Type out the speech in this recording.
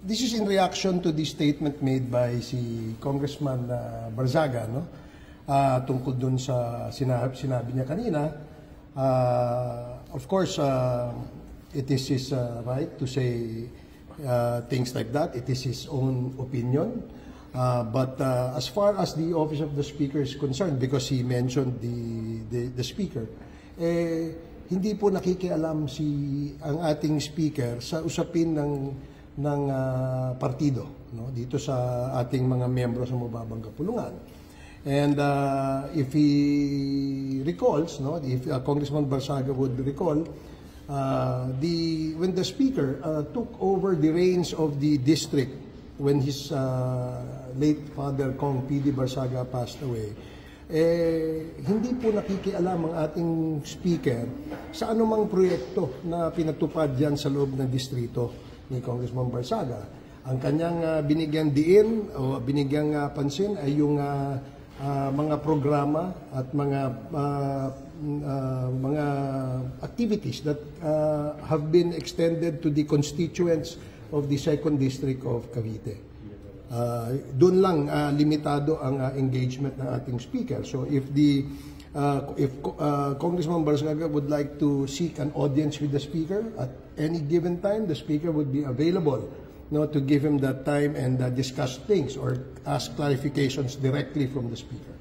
this is in reaction to the statement made by si Congressman Barzaga, no? Tungkol dun sa sinabi niya kanina. Of course, it is his right to say things like that. It is his own opinion. But as far as the Office of the Speaker is concerned, because he mentioned the Speaker, hindi po nakikialam ang ating Speaker sa usapin ng partido, no? Dito sa ating mga miyembro sa mababang kapulungan. And if he recalls, no, if Congressman Barzaga would recall, when the Speaker took over the reins of the district when his late father, Kong P.D. Barzaga, passed away, hindi po nakikialam ang ating Speaker sa anumang proyekto na pinatupad dyan sa loob ng distrito ni Congressman Barzaga. Ang kanyang binigyang diin o binigyang pansin ay yung mga programa at mga activities that have been extended to the constituents of the 2nd District of Cavite. Doon lang limitado ang engagement ng ating Speaker. So if Congressman Barzaga would like to seek an audience with the Speaker at any given time, the Speaker would be available, no, to give him that time and discuss things or ask clarifications directly from the Speaker.